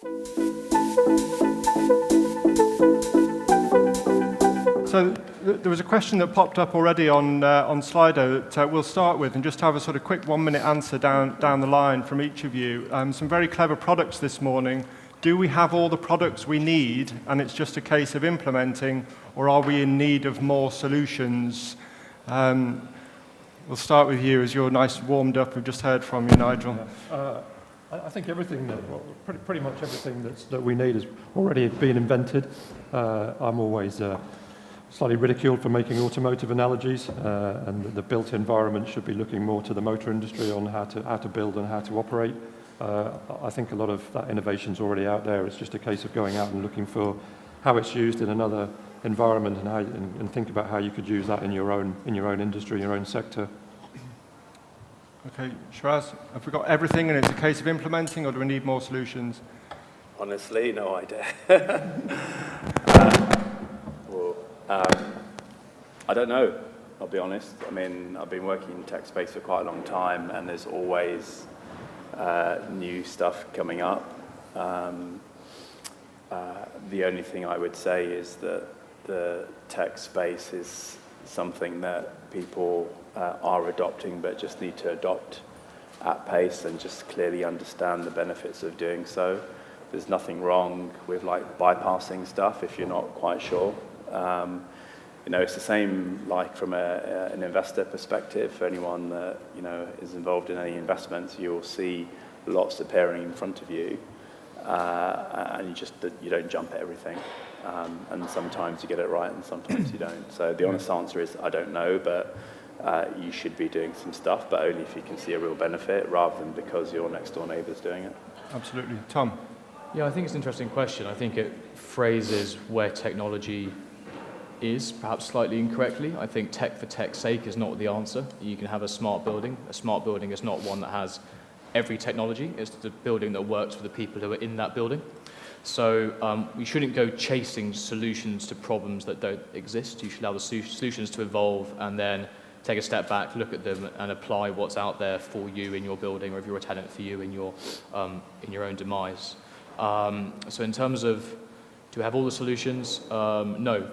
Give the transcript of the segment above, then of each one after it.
So there was a question that popped up already on Slido that we'll start with, and just have a sort of quick 1-minute answer down the line from each of you. Some very clever products this morning. Do we have all the products we need, and it's just a case of implementing, or are we in need of more solutions? We'll start with you, as you're nice and warmed up. We've just heard from you, Nigel. I think everything pretty much everything that we need has already been invented. I'm always slightly ridiculed for making automotive analogies, and the built environment should be looking more to the motor industry on how to build and how to operate. I think a lot of that innovation's already out there. It's just a case of going out and looking for how it's used in another environment, and think about how you could use that in your own industry, your own sector. Okay, Sheraz, have we got everything and it's a case of implementing, or do we need more solutions? Honestly, no idea. I don't know, I'll be honest. I mean, I've been working in tech space for quite a long time, and there's always new stuff coming up. The only thing I would say is that the tech space is something that people are adopting, but just need to adopt at pace and just clearly understand the benefits of doing so. There's nothing wrong with like bypassing stuff if you're not quite sure. It's the same like from an investor perspective. For anyone that is involved in any investments, you'll see lots appearing in front of you, and you don't jump at everything. And sometimes you get it right, and sometimes you don't. So the honest answer is I don't know, but you should be doing some stuff, but only if you can see a real benefit, rather than because your next door neighbour's doing it. Absolutely. Tom? Yeah, I think it's an interesting question. I think it phrases where technology is perhaps slightly incorrectly. I think tech for tech's sake is not the answer. You can have a smart building. A smart building is not one that has every technology. It's the building that works for the people who are in that building. So we shouldn't go chasing solutions to problems that don't exist. You should allow the solutions to evolve, and then take a step back, look at them, and apply what's out there for you in your building, or if you're a tenant, for you in your own demise. So in terms of, do we have all the solutions? No,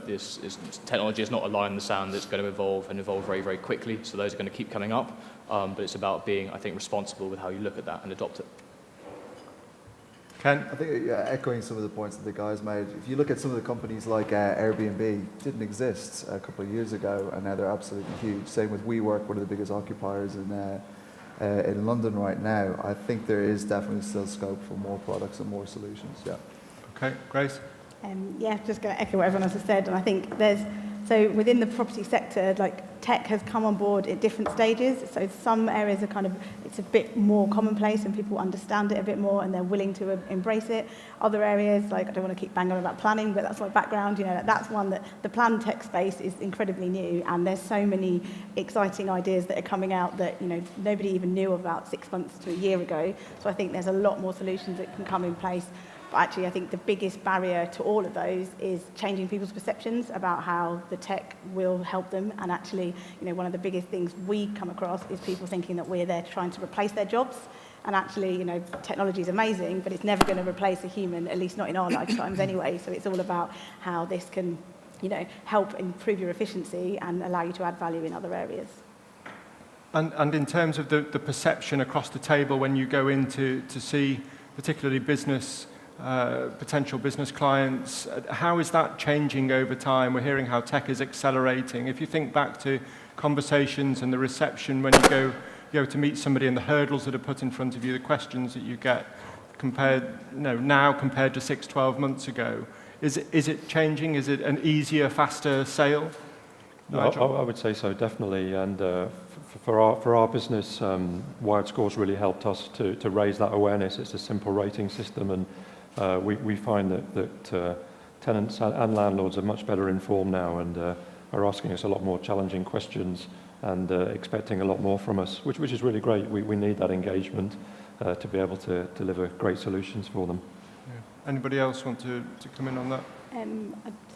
technology is not a line in the sand that's going to evolve very, very quickly. So those are going to keep coming up. But it's about being, I think, responsible with how you look at that and adopt it. Ken? I think echoing some of the points that the guys made, if you look at some of the companies like Airbnb, didn't exist a couple of years ago, and now they're absolutely huge. Same with WeWork, one of the biggest occupiers in London right now. I think there is definitely still scope for more products and more solutions. Yeah. Okay, Grace? Just going to echo what everyone else has said, and I think so within the property sector, like tech has come on board at different stages. So some areas are it's a bit more commonplace and people understand it a bit more and they're willing to embrace it. Other areas, like I don't want to keep banging on about planning, but that's my background. That's one that the plan tech space is incredibly new, and there's so many exciting ideas that are coming out that nobody even knew about 6 months to a year ago. So I think there's a lot more solutions that can come in place. But actually, I think the biggest barrier to all of those is changing people's perceptions about how the tech will help them. And actually, one of the biggest things we come across is people thinking that we're there trying to replace their jobs. And actually, technology is amazing, but it's never going to replace a human, at least not in our lifetimes anyway. So it's all about how this can, help improve your efficiency and allow you to add value in other areas. And in terms of the perception across the table when you go in to see particularly potential business clients, how is that changing over time? We're hearing how tech is accelerating. If you think back to conversations and the reception when you go to meet somebody and the hurdles that are put in front of you, the questions that you get now compared to 6-12 months ago, is it changing? Is it an easier, faster sale? I would say so, definitely. And for our business, Wiredscore's really helped us to raise that awareness. It's a simple rating system, and we find that tenants and landlords are much better informed now, and are asking us a lot more challenging questions and expecting a lot more from us, which is really great. We need that engagement to be able to deliver great solutions for them. Yeah. Anybody else want to come in on that?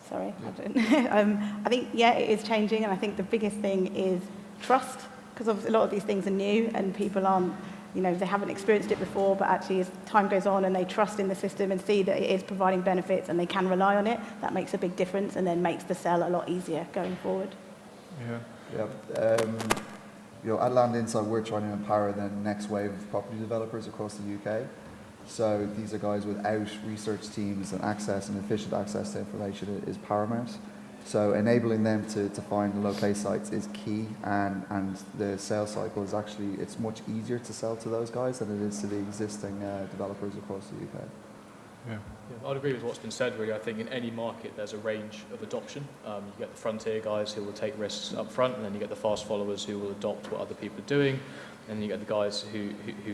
Sorry, I don't. I think, it is changing, and I think the biggest thing is trust, because obviously a lot of these things are new and people aren't you know, they haven't experienced it before, but actually as time goes on and they trust in the system and see that it is providing benefits and they can rely on it, that makes a big difference and then makes the sell a lot easier going forward. Yeah. Yeah. You know, at LandInsight, we're trying to empower the next wave of property developers across the UK. So these are guys without research teams, and access and efficient access to information is paramount. So enabling them to find and locate sites is key, and the sales cycle is actually, it's much easier to sell to those guys than it is to the existing developers across the UK. Yeah. Yeah, I'd agree with what's been said, really. I think in any market there's a range of adoption. You get the frontier guys who will take risks up front, and then you get the fast followers who will adopt what other people are doing, and then you get the guys who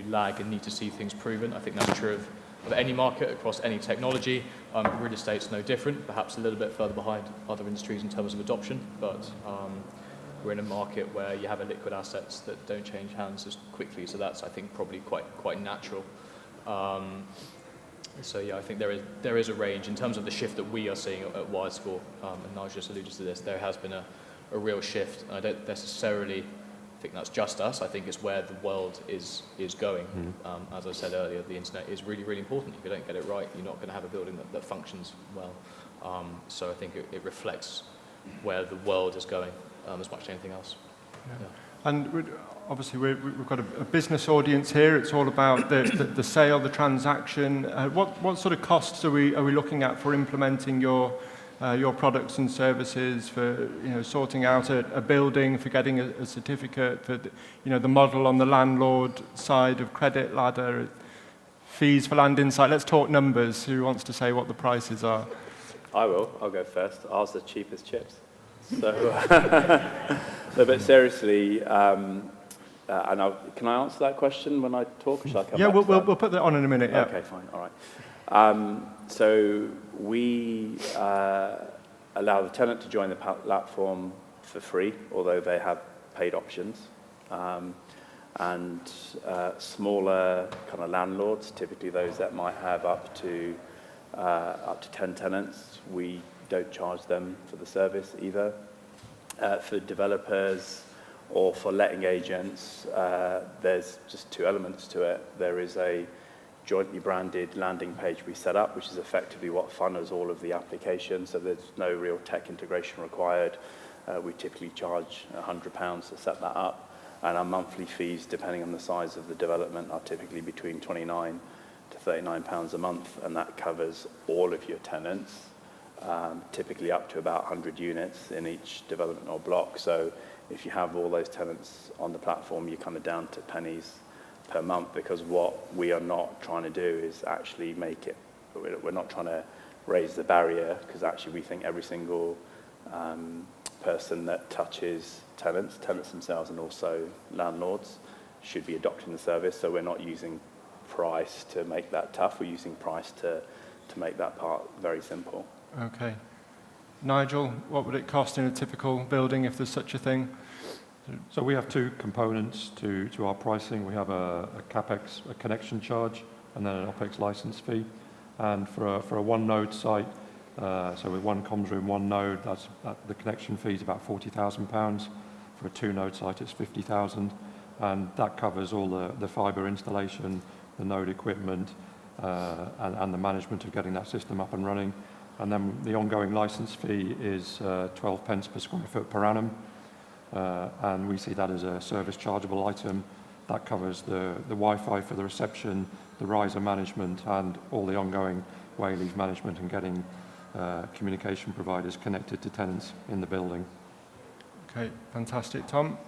lag and need to see things proven. I think that's true of any market across any technology. Real estate's no different, perhaps a little bit further behind other industries in terms of adoption, but we're in a market where you have liquid assets that don't change hands as quickly, so that's, I think, probably quite natural. So yeah, I think there is a range in terms of the shift that we are seeing at Wiredscore, and Nigel just alluded to this. There has been a real shift. I don't necessarily think that's just us. I think it's where the world is going. As I said earlier, the internet is really, really important. If you don't get it right, you're not going to have a building that functions well. So I think it reflects where the world is going as much as anything else. Yeah. And obviously we've got a business audience here. It's all about the sale, the transaction. What sort of costs are we looking at for implementing your products and services, for sorting out a building, for getting a certificate, for the model on the landlord side of CreditLadder, fees for LandInsight? Let's talk numbers. Who wants to say what the prices are? I will. I'll go first. Ours are cheap as chips. So, no, but seriously, can I answer that question when I talk, or shall I come back to that? We'll put that on in a minute. Yeah. Okay, fine. All right. So we allow the tenant to join the platform for free, although they have paid options. And smaller kind of landlords, typically those that might have up to 10 tenants, we don't charge them for the service either. For developers or for letting agents, there's just two elements to it. There is a jointly branded landing page we set up, which is effectively what funnels all of the applications, so there's no real tech integration required. We typically charge £100 to set that up, and our monthly fees, depending on the size of the development, are typically between £29 to £39 a month, and that covers all of your tenants, typically up to about 100 units in each development or block. So if you have all those tenants on the platform, you're kind of down to pennies per month, because what we are not trying to do is actually make it, we're not trying to raise the barrier, because actually we think every single person that touches tenants themselves and also landlords should be adopting the service. So we're not using price to make that tough, we're using price to make that part very simple. Okay. Nigel, what would it cost in a typical building, if there's such a thing? So we have two components to our pricing. We have a CapEx, a connection charge, and then an OpEx license fee. And for a one node site, so with one comms room, one node, the connection fee is about £40,000. For a two node site, it's £50,000, and that covers all the fibre installation, the node equipment, and the management of getting that system up and running. And then the ongoing license fee is 12 pence per square foot per annum. And we see that as a service chargeable item. That covers the Wi-Fi for the reception, the riser management, and all the ongoing wayleave management and getting communication providers connected to tenants in the building. Okay, fantastic. Tom?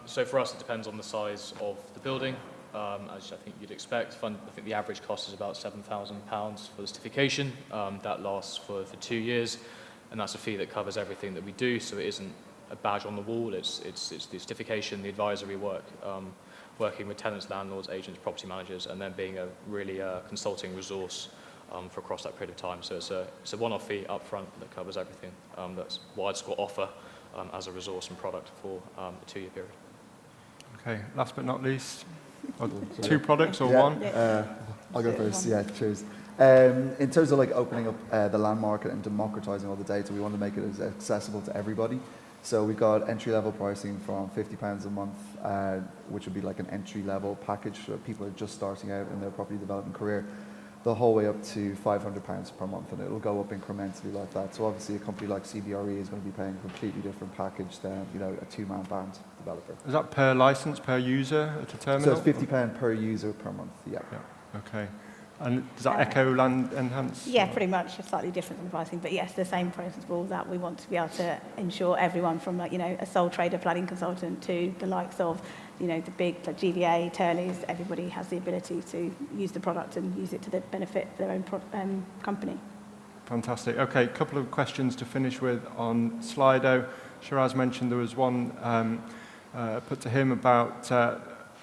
So for us, it depends on the size of the building. As I think you'd expect. I think the average cost is about £7,000 for the certification. That lasts for 2 years, and that's a fee that covers everything that we do, so it isn't a badge on the wall. It's the certification, the advisory work, working with tenants, landlords, agents, property managers, and then being a really consulting resource for across that period of time. So it's a one-off fee up front that covers everything that's Wiredscore offer as a resource and product for a 2-year period. Okay, last but not least, two products or yeah, one? I'll go first. Yeah, cheers. In terms of like opening up the land market and democratizing all the data, we want to make it as accessible to everybody. So we've got entry-level pricing from £50 a month, which would be like an entry-level package for people who are just starting out in their property development career, the whole way up to £500 per month, and it'll go up incrementally like that. So obviously a company like CBRE is going to be paying a completely different package than, you know, a two-man band developer. Is that per license, per user at a terminal? So it's £50 per user per month, yeah. Okay. And does that echo LandEnhance? Yeah, pretty much. It's slightly different than pricing, but yes, the same principle that we want to be able to ensure everyone from, like, you know, a sole trader planning consultant to the likes of, you know, the big like GVA, Turleys, everybody has the ability to use the product and use it to the benefit of their own company. Fantastic. Okay, a couple of questions to finish with on Slido. Sheraz mentioned there was one put to him about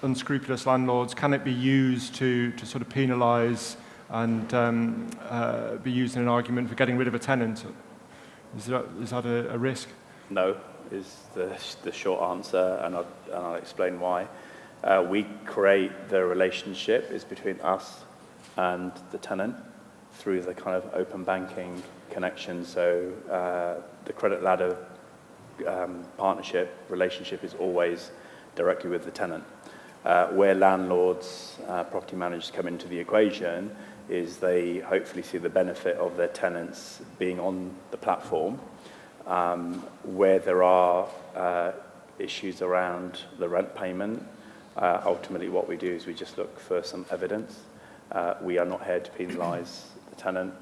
unscrupulous landlords. Can it be used to sort of penalise and be used in an argument for getting rid of a tenant? Is that a risk? No, is the short answer, and I'll explain why. We create the relationship is between us and the tenant through the kind of open banking connection. So the CreditLadder partnership relationship is always directly with the tenant. Where landlords, property managers come into the equation is they hopefully see the benefit of their tenants being on the platform. Where there are issues around the rent payment, ultimately what we do is we just look for some evidence. We are not here to penalise the tenant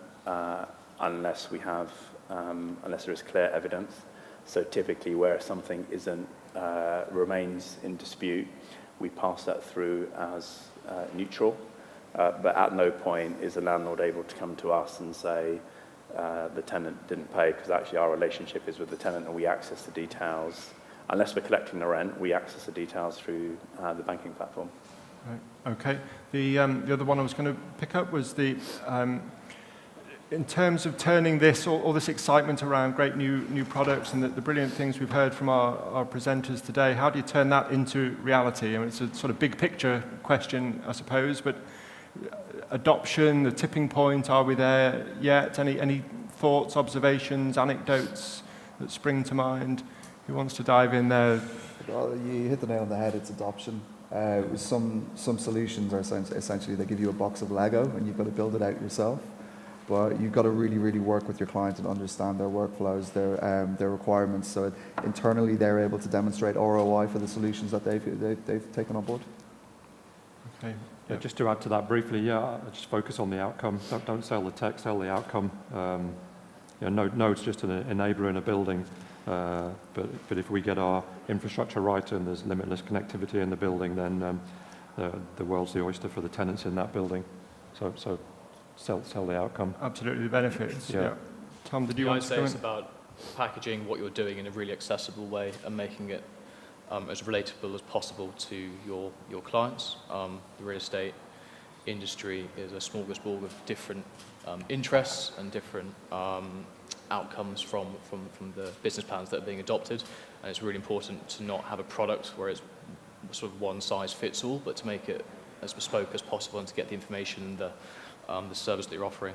unless there is clear evidence. So typically where something remains in dispute, we pass that through as neutral, but at no point is the landlord able to come to us and say the tenant didn't pay, because actually our relationship is with the tenant and we access the details. Unless we're collecting the rent, we access the details through the banking platform. Right. Okay. The other one I was going to pick up was in terms of turning all this excitement around great new products and the brilliant things we've heard from our presenters today, how do you turn that into reality? I mean, it's a sort of big picture question, I suppose, but adoption, the tipping point, are we there yet? Any thoughts, observations, anecdotes that spring to mind? Who wants to dive in there? Well, you hit the nail on the head, it's adoption. Some solutions are essentially they give you a box of Lego and you've got to build it out yourself. But you've got to really, really work with your client and understand their workflows, their requirements. So internally, they're able to demonstrate ROI for the solutions that they've taken on board. Okay. Yeah, just to add to that briefly, just focus on the outcome. Don't sell the tech, sell the outcome. Node's just an enabler in a building, but if we get our infrastructure right and there's limitless connectivity in the building, then the world's the oyster for the tenants in that building. So sell the outcome. Absolutely, the benefits. Yeah. Tom, did you want to say go it's in? about packaging what you're doing in a really accessible way and making it as relatable as possible to your clients. The real estate industry is a smorgasbord of different interests and different outcomes from the business plans that are being adopted, and it's really important to not have a product where it's sort of one size fits all, but to make it as bespoke as possible and to get the information and the service that you're offering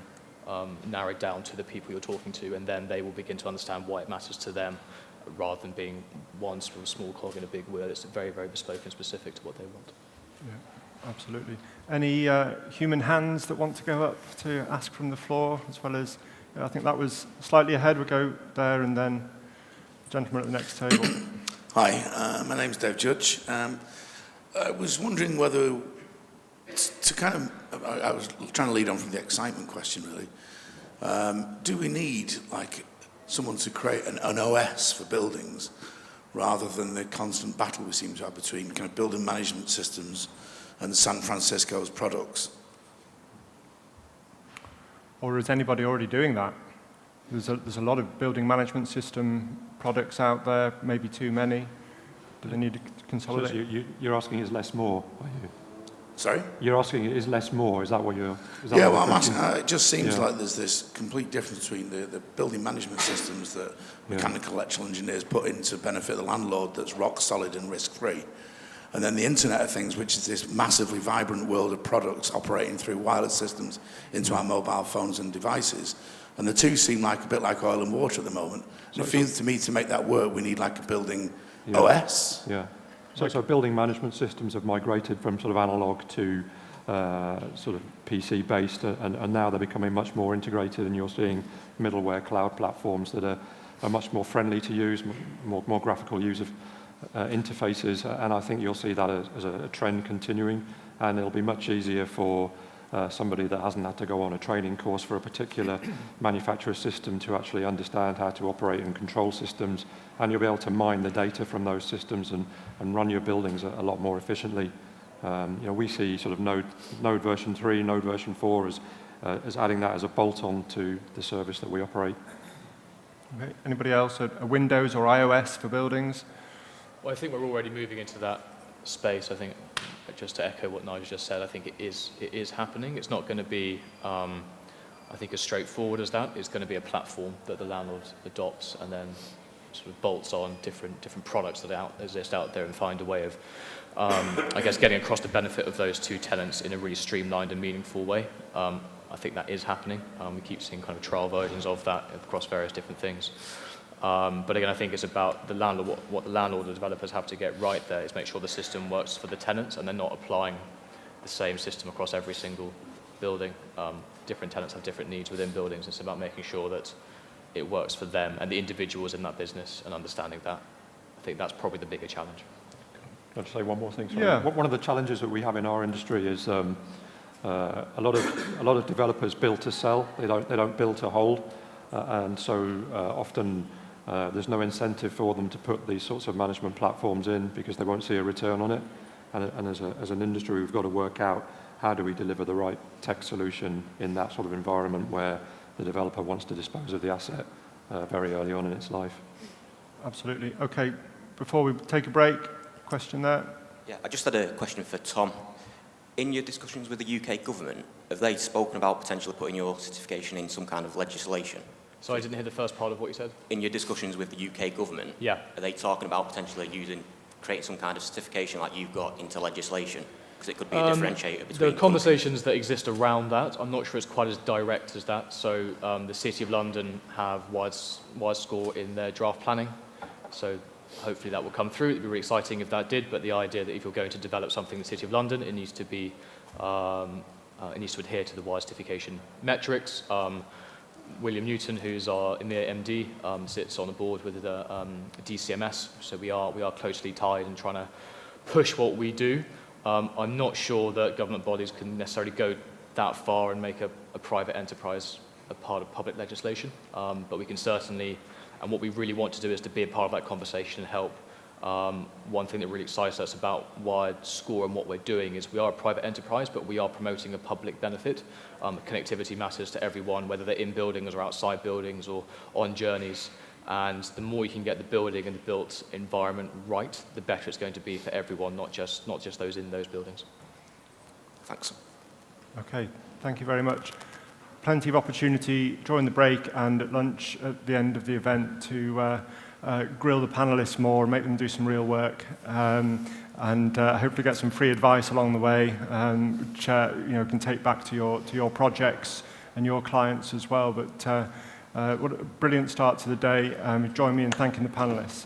narrowed down to the people you're talking to, and then they will begin to understand why it matters to them, rather than being one sort of small cog in a big wheel. It's very, very bespoke and specific to what they want. Yeah, absolutely. Any human hands that want to go up to ask from the floor, as well as, I think that was slightly ahead. We'll go there and then the gentleman at the next table. Hi, my name's Dave Judge. I was wondering whether I was trying to lead on from the excitement question, really. Do we need someone to create an OS for buildings rather than the constant battle we seem to have between kind of building management systems and San Francisco's products? Or is anybody already doing that? There's a lot of building management system products out there, maybe too many. Do they need to consolidate? So you're asking is less more, are you? Sorry? You're asking is less more, is that what you're... Yeah, well, I'm asking, it just seems like there's this complete difference between the building management systems that mechanical electrical engineers put in to benefit the landlord that's rock solid and risk-free, and then the Internet of Things, which is this massively vibrant world of products operating through wireless systems into our mobile phones and devices. And the two seem like a bit like oil and water at the moment. And it feels to me to make that work, we need like a building OS. Yeah. So building management systems have migrated from sort of analog to sort of PC-based, and now they're becoming much more integrated, and you're seeing middleware cloud platforms that are much more friendly to use, more graphical user interfaces, and I think you'll see that as a trend continuing, and it'll be much easier for somebody that hasn't had to go on a training course for a particular manufacturer's system to actually understand how to operate and control systems, and you'll be able to mine the data from those systems and run your buildings a lot more efficiently. We see sort of Node version 3, Node version 4 as adding that as a bolt-on to the service that we operate. Okay. Anybody else? A Windows or iOS for buildings? Well, I think we're already moving into that space. I think, just to echo what Nigel just said, I think it is happening. It's not going to be, I think, as straightforward as that. It's going to be a platform that the landlord adopts and then sort of bolts on different products that exist out there and find a way of, I guess, getting across the benefit of those two tenants in a really streamlined and meaningful way. I think that is happening. We keep seeing kind of trial versions of that across various different things. But again, I think it's about the landlord. What the landlord or developers have to get right there is make sure the system works for the tenants, and they're not applying the same system across every single building. Different tenants have different needs within buildings. It's about making sure that it works for them and the individuals in that business, and understanding that. I think that's probably the bigger challenge. Can I just say one more thing? Sorry. Yeah. One of the challenges that we have in our industry is a lot of developers build to sell. They don't build to hold, and so often there's no incentive for them to put these sorts of management platforms in because they won't see a return on it. And as an industry, we've got to work out how do we deliver the right tech solution in that sort of environment where the developer wants to dispose of the asset very early on in its life. Absolutely. Okay, before we take a break, question there? Yeah, I just had a question for Tom. In your discussions with the UK government, have they spoken about potentially putting your certification in some kind of legislation? So I didn't hear the first part of what you said. In your discussions with the UK government, Yeah. are they talking about potentially creating some kind of certification like you've got into legislation? Because it could be a differentiator between... There are conversations that exist around that. I'm not sure it's quite as direct as that. So the City of London have Wiredscore in their draft planning. So hopefully that will come through. It would be really exciting if that did, but the idea that if you're going to develop something in the City of London, it needs to be, it needs to adhere to the wire certification metrics. William Newton, who's our EMEA MD, sits on the board with the DCMS, so we are closely tied and trying to push what we do. I'm not sure that government bodies can necessarily go that far and make a private enterprise a part of public legislation, but we can certainly, and what we really want to do is to be a part of that conversation and help. One thing that really excites us about Wiredscore and what we're doing is we are a private enterprise, but we are promoting a public benefit. Connectivity matters to everyone, whether they're in buildings or outside buildings or on journeys. And the more you can get the building and the built environment right, the better it's going to be for everyone, not just those in those buildings. Thanks. Okay, thank you very much. Plenty of opportunity during the break and at lunch at the end of the event to grill the panelists more and make them do some real work, and hopefully get some free advice along the way, which can take back to your projects and your clients as well. But what a brilliant start to the day. Join me in thanking the panelists.